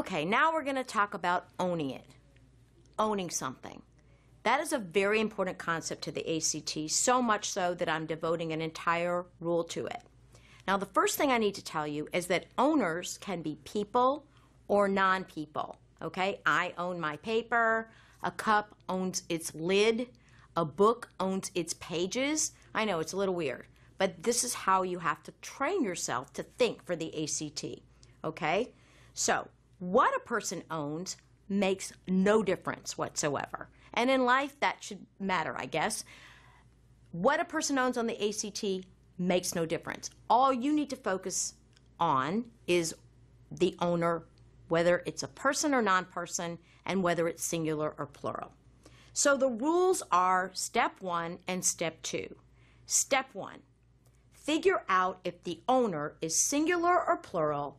Okay, now we're going to talk about owning it, owning something. That is a very important concept to the ACT, so much so that I'm devoting an entire rule to it. Now, the first thing I need to tell you is that owners can be people or non-people, okay? I own my paper, a cup owns its lid, a book owns its pages. I know it's a little weird, but this is how you have to train yourself to think for the ACT, okay? So, what a person owns makes no difference whatsoever. And in life, that should matter, I guess. What a person owns on the ACT makes no difference. All you need to focus on is the owner, whether it's a person or non-person, and whether it's singular or plural. So the rules are step 1 and step 2. Step 1, figure out if the owner is singular or plural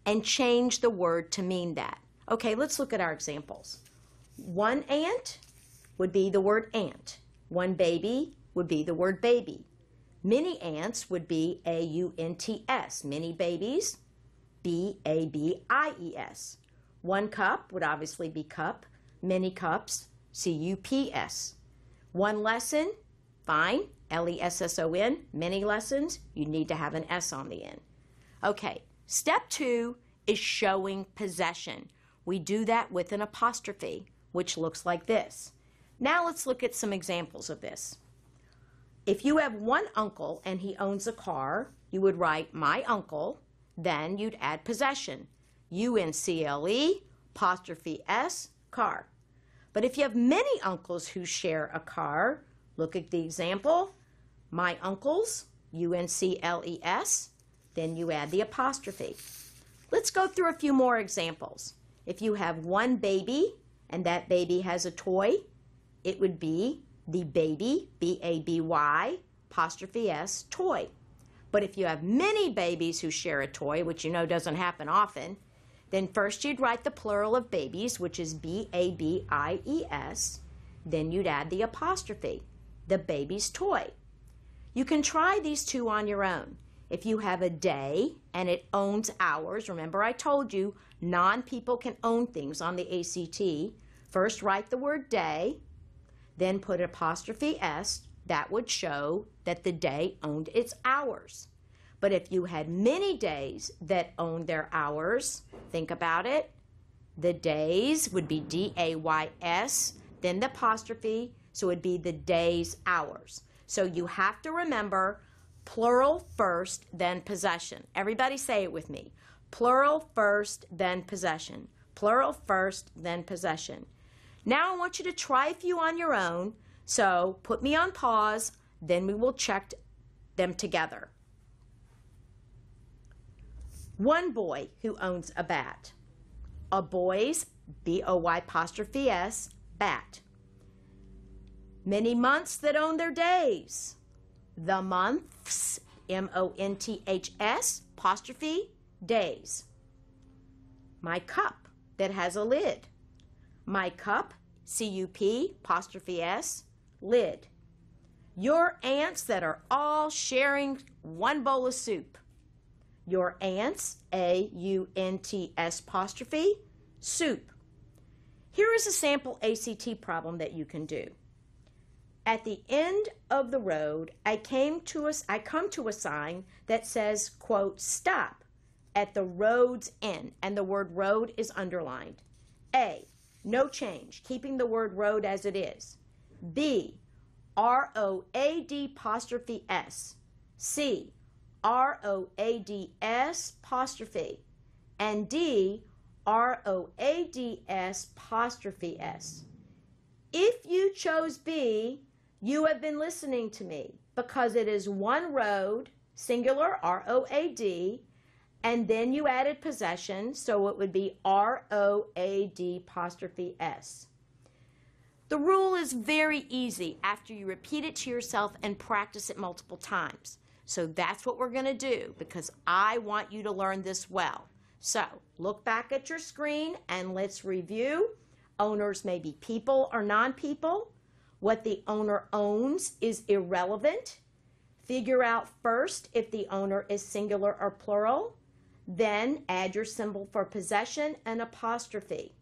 and change the word to mean that. Okay, let's look at our examples. One ant would be the word ant. One baby would be the word baby. Many ants would be A-U-N-T-S. Many babies, B-A-B-I-E-S. One cup would obviously be cup. Many cups, C-U-P-S. One lesson, fine, L-E-S-S-O-N. Many lessons, you need to have an S on the end. Okay, step 2 is showing possession. We do that with an apostrophe, which looks like this. Now let's look at some examples of this. If you have one uncle and he owns a car, you would write my uncle, then you'd add possession. U-N-C-L-E, apostrophe S, car. But if you have many uncles who share a car, look at the example. My uncles, U-N-C-L-E-S, then you add the apostrophe. Let's go through a few more examples. If you have one baby and that baby has a toy, it would be the baby, B-A-B-Y, apostrophe S, toy. But if you have many babies who share a toy, which you know doesn't happen often, then first you'd write the plural of babies, which is B-A-B-I-E-S. Then you'd add the apostrophe, the baby's toy. You can try these two on your own. If you have a day and it owns hours, remember I told you non-people can own things on the ACT. First write the word day, then put apostrophe S. That would show that the day owned its hours. But if you had many days that owned their hours, think about it. The days would be D-A-Y-S, then the apostrophe, so it would be the day's hours. So you have to remember plural first, then possession. Everybody say it with me. Plural first, then possession. Plural first, then possession. Now I want you to try a few on your own. So put me on pause, then we will check them together. One boy who owns a bat. A boy's, B-O-Y apostrophe S, bat. Many months that own their days. The months, M-O-N-T-H-S, apostrophe, days. My cup that has a lid. My cup, C-U-P, apostrophe S, lid. Your ants that are all sharing one bowl of soup. Your ants, A-U-N-T-S apostrophe, soup. Here is a sample ACT problem that you can do. At the end of the road, I come to a sign that says, quote, stop at the road's end, and the word road is underlined. A, no change, keeping the word road as it is. B, R-O-A-D apostrophe S. C, R-O-A-D-S apostrophe. And D, R-O-A-D-S apostrophe S. If you chose B, you have been listening to me because it is one road, singular, R-O-A-D, and then you added possession, so it would be R-O-A-D apostrophe S. The rule is very easy after you repeat it to yourself and practice it multiple times. So that's what we're going to do because I want you to learn this well. So look back at your screen and let's review. Owners may be people or non-people. What the owner owns is irrelevant. Figure out first if the owner is singular or plural. Then add your symbol for possession and apostrophe.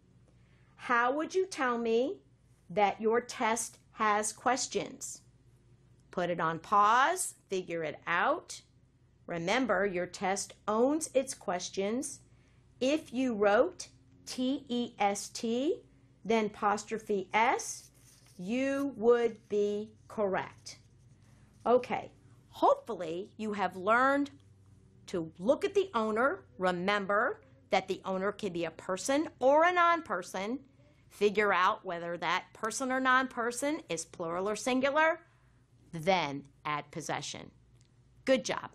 How would you tell me that your test has questions? Put it on pause, figure it out. Remember, your test owns its questions. If you wrote T-E-S-T, then apostrophe S, you would be correct. Okay, hopefully you have learned to look at the owner. Remember that the owner can be a person or a non-person. Figure out whether that person or non-person is plural or singular. Then add possession. Good job.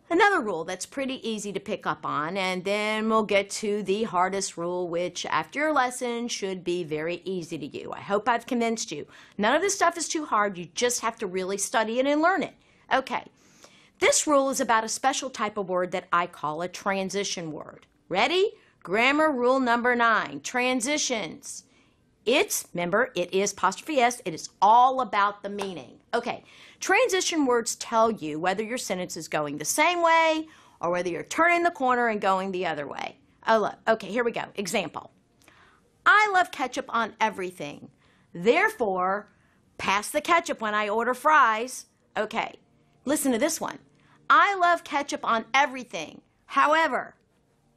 Another rule that's pretty easy to pick up on, and then we'll get to the hardest rule, which after your lesson should be very easy to you. I hope I've convinced you. None of this stuff is too hard. You just have to really study it and learn it. Okay. This rule is about a special type of word that I call a transition word. Ready? Grammar rule number 9, transitions. Remember, it is apostrophe S. It is all about the meaning. Okay, transition words tell you whether your sentence is going the same way or whether you're turning the corner and going the other way. Oh, look. Okay, here we go. Example. I love ketchup on everything. Therefore, pass the ketchup when I order fries. Okay, listen to this one. I love ketchup on everything. However,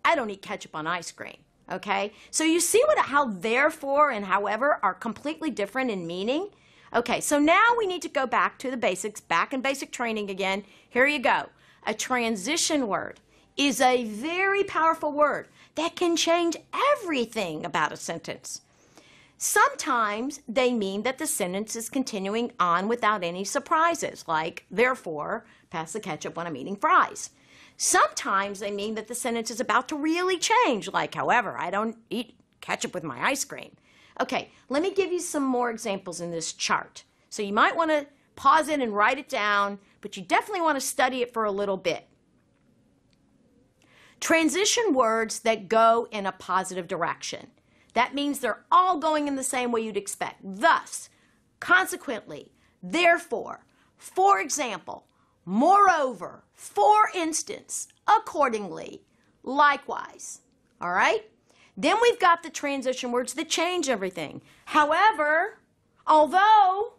I don't eat ketchup on ice cream. Okay, so you see how therefore and however are completely different in meaning? Okay, so now we need to go back to the basics, back in basic training again. Here you go. A transition word is a very powerful word that can change everything about a sentence. Sometimes they mean that the sentence is continuing on without any surprises, like, therefore, pass the ketchup when I'm eating fries. Sometimes they mean that the sentence is about to really change, like, however, I don't eat ketchup with my ice cream. Okay, let me give you some more examples in this chart. So you might want to pause it and write it down, but you definitely want to study it for a little bit. Transition words that go in a positive direction. That means they're all going in the same way you'd expect. Thus, consequently, therefore, for example, moreover, for instance, accordingly, likewise. All right? Then we've got the transition words that change everything. However, although,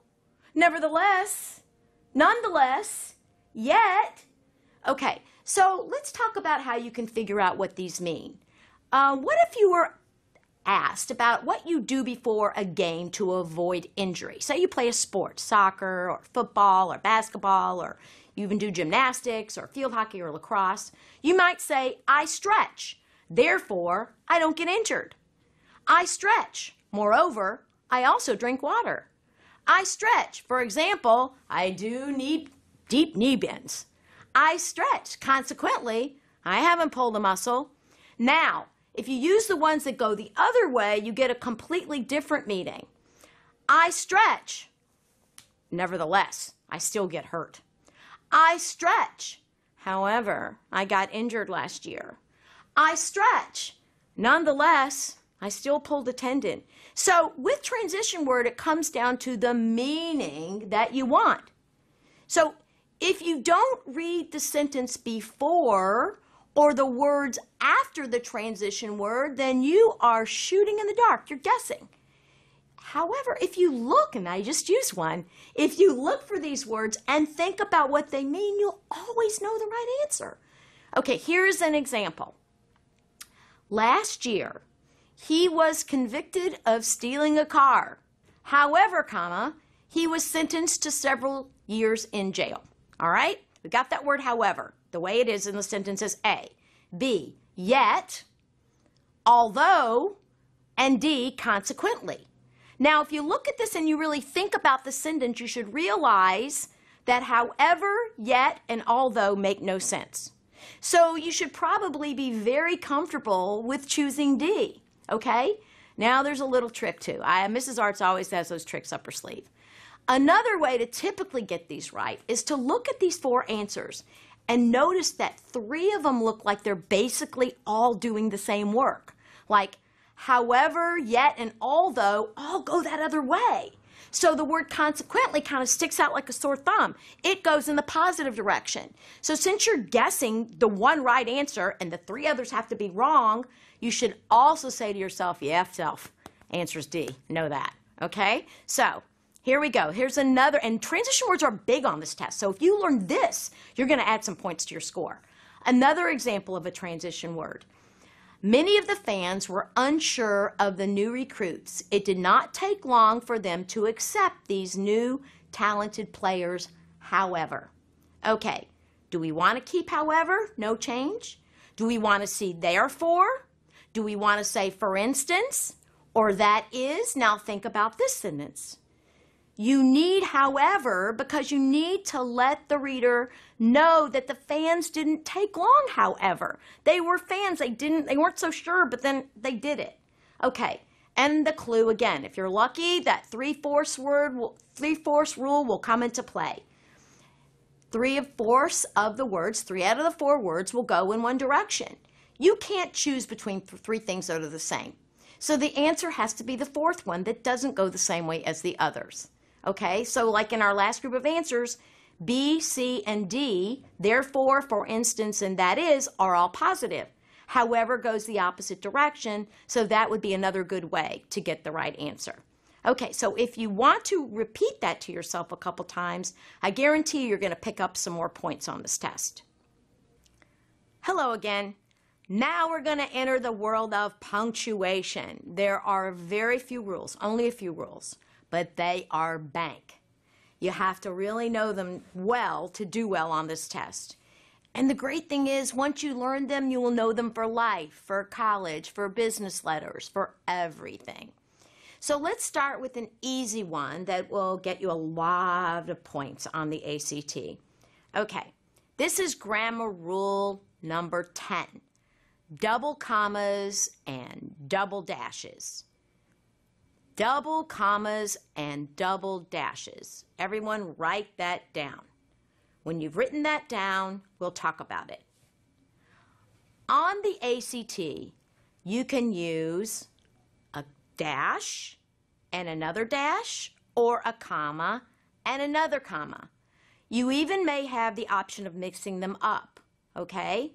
nevertheless, nonetheless, yet. Okay, so let's talk about how you can figure out what these mean. What if you were asked about what you do before a game to avoid injury? Say you play a sport, soccer or football or basketball, or you even do gymnastics or field hockey or lacrosse. You might say, I stretch. Therefore, I don't get injured. I stretch. Moreover, I also drink water. I stretch. For example, I do need deep knee bends. I stretch. Consequently, I haven't pulled a muscle. Now, if you use the ones that go the other way, you get a completely different meaning. I stretch. Nevertheless, I still get hurt. I stretch. However, I got injured last year. I stretch. Nonetheless, I still pulled a tendon. So with transition word, it comes down to the meaning that you want. So if you don't read the sentence before or the words after the transition word, then you are shooting in the dark. You're guessing. However, if you look, and I just used one, if you look for these words and think about what they mean, you'll always know the right answer. Okay, here's an example. Last year, he was convicted of stealing a car. However, comma, he was sentenced to several years in jail. All right? We got that word however. The way it is in the sentence is A. B, yet, although, and D, consequently. Now, if you look at this and you really think about the sentence, you should realize that however, yet, and although make no sense. So you should probably be very comfortable with choosing D, okay? Now there's a little trick too. Mrs. Arts always has those tricks up her sleeve. Another way to typically get these right is to look at these 4 answers and notice that 3 of them look like they're basically all doing the same work. Like, however, yet, and although all go that other way. So the word consequently kind of sticks out like a sore thumb. It goes in the positive direction. So since you're guessing the one right answer and the three others have to be wrong, you should also say to yourself, yeah, self, answer's D. Know that, okay? So here we go. Here's another, and transition words are big on this test. So if you learn this, you're going to add some points to your score. Another example of a transition word. Many of the fans were unsure of the new recruits. It did not take long for them to accept these new talented players, however. Okay, do we want to keep however? No change? Do we want to see therefore? Do we want to say for instance? Or that is? Now think about this sentence. You need, however, because you need to let the reader know that the fans didn't take long, however. They were fans. They weren't so sure, but then they did it. Okay, and the clue again. If you're lucky, that three-fourths rule will come into play. Three-fourths of the words, 3 out of the 4 words, will go in one direction. You can't choose between three things that are the same. So the answer has to be the fourth one that doesn't go the same way as the others. Okay, so like in our last group of answers, B, C, and D, therefore, for instance, and that is, are all positive. However goes the opposite direction, so that would be another good way to get the right answer. Okay, so if you want to repeat that to yourself a couple times, I guarantee you're going to pick up some more points on this test. Hello again. Now we're going to enter the world of punctuation. There are very few rules, only a few rules, but they are bank. You have to really know them well to do well on this test. And the great thing is, once you learn them, you will know them for life, for college, for business letters, for everything. So let's start with an easy one that will get you a lot of points on the ACT. Okay, this is grammar rule number 10. Double commas and double dashes. Double commas and double dashes. Everyone write that down. When you've written that down, we'll talk about it. On the ACT, you can use a dash and another dash, or a comma and another comma. You even may have the option of mixing them up, okay?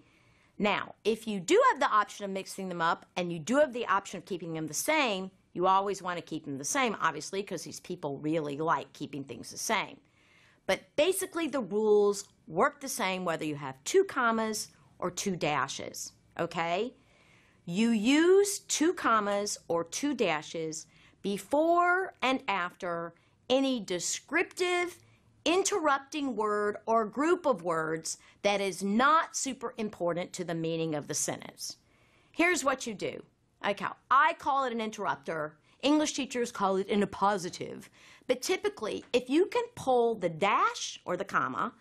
Now, if you do have the option of mixing them up and you do have the option of keeping them the same, you always want to keep them the same, obviously, because these people really like keeping things the same. But basically, the rules work the same whether you have 2 commas or 2 dashes, okay? You use 2 commas or 2 dashes before and after any descriptive, interrupting word or group of words that is not super important to the meaning of the sentence. Here's what you do. Okay, I call it an interrupter. English teachers call it an appositive. But typically, if you can pull the dash or the comma,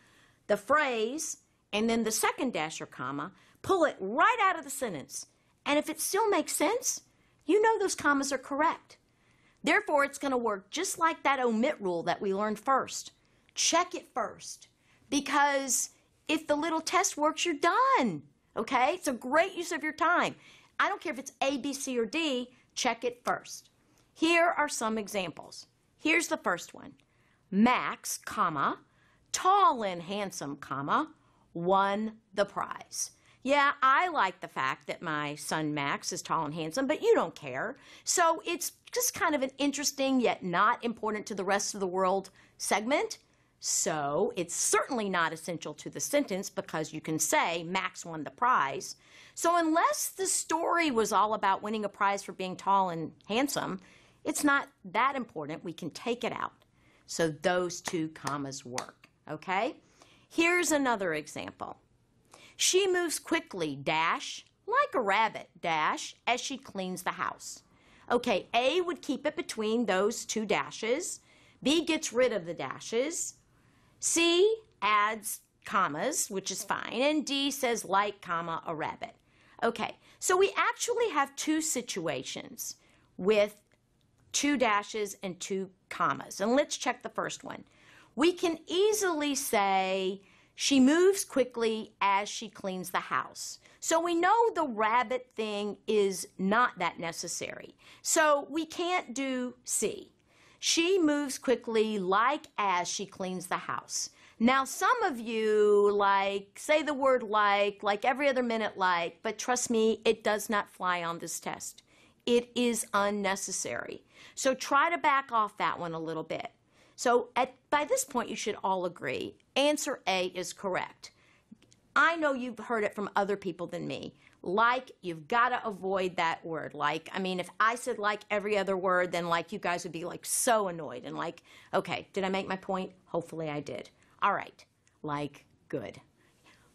the phrase, and then the second dash or comma, pull it right out of the sentence. And if it still makes sense, you know those commas are correct. Therefore, it's going to work just like that omit rule that we learned first. Check it first, because if the little test works, you're done. Okay? It's a great use of your time. I don't care if it's A, B, C, or D, check it first. Here are some examples. Here's the first one. Max, comma, tall and handsome, comma, won the prize. Yeah, I like the fact that my son Max is tall and handsome, but you don't care. So it's just kind of an interesting yet not important to the rest of the world segment. So it's certainly not essential to the sentence because you can say Max won the prize. So unless the story was all about winning a prize for being tall and handsome, it's not that important. We can take it out. So those 2 commas work, okay? Here's another example. She moves quickly, dash, like a rabbit, dash, as she cleans the house. Okay, A would keep it between those 2 dashes. B gets rid of the dashes. C adds commas, which is fine. And D says like, comma, a rabbit. Okay, so we actually have 2 situations with 2 dashes and 2 commas. And let's check the first one. We can easily say she moves quickly as she cleans the house. So we know the rabbit thing is not that necessary. So we can't do C. She moves quickly like as she cleans the house. Now, some of you say the word like every other minute but trust me, it does not fly on this test. It is unnecessary. So try to back off that one a little bit. So by this point, you should all agree. Answer A is correct. I know you've heard it from other people than me. You've got to avoid that word. If I said every other word, then you guys would be so annoyed and okay, did I make my point? Hopefully I did. All right, good.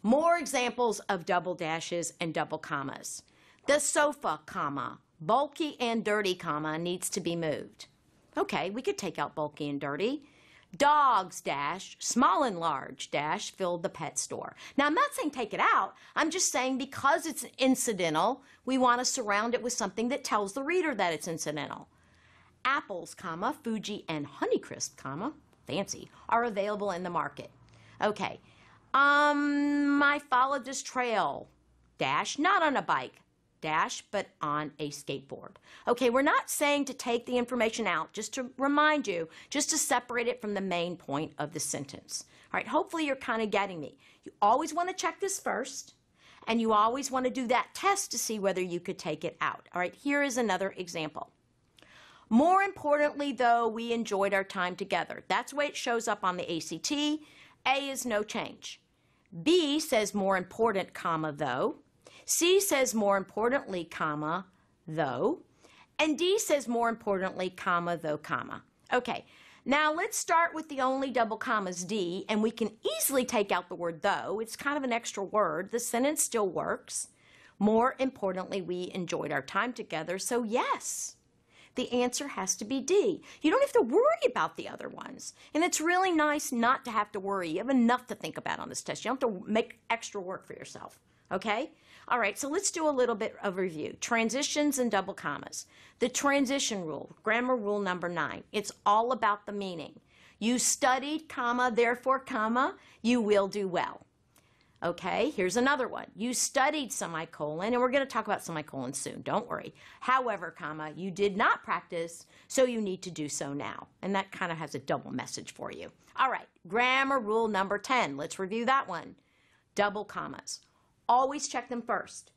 More examples of double dashes and double commas. The sofa, comma, bulky and dirty, comma, needs to be moved. Okay, we could take out bulky and dirty. Dogs, dash, small and large, dash, filled the pet store. Now, I'm not saying take it out. I'm just saying because it's incidental, we want to surround it with something that tells the reader that it's incidental. Apples, comma, Fuji and Honeycrisp, comma, fancy, are available in the market. Okay, I followed this trail, dash, not on a bike, dash, but on a skateboard. Okay, we're not saying to take the information out, just to remind you, just to separate it from the main point of the sentence. All right, hopefully you're kind of getting me. You always want to check this first, and you always want to do that test to see whether you could take it out. All right, here is another example. More importantly, though, we enjoyed our time together. That's the way it shows up on the ACT. A is no change. B says more important, comma, though. C says more importantly, comma, though. And D says more importantly, comma, though, comma. Okay, now let's start with the only double commas, D, and we can easily take out the word though. It's kind of an extra word. The sentence still works. More importantly, we enjoyed our time together, so yes. The answer has to be D. You don't have to worry about the other ones. And it's really nice not to have to worry. You have enough to think about on this test. You don't have to make extra work for yourself. Okay? All right, so let's do a little bit of review. Transitions and double commas. The transition rule, grammar rule number 9. It's all about the meaning. You studied, comma, therefore, comma, you will do well. Okay, here's another one. You studied semicolon, and we're going to talk about semicolons soon, don't worry. However, comma, you did not practice, so you need to do so now. And that kind of has a double message for you. All right, grammar rule number 10. Let's review that one. Double commas. Always check them first.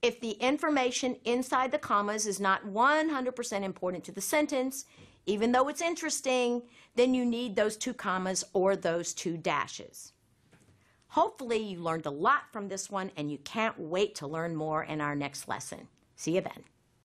If the information inside the commas is not 100% important to the sentence, even though it's interesting, then you need those 2 commas or those 2 dashes. Hopefully you learned a lot from this one and you can't wait to learn more in our next lesson. See you then.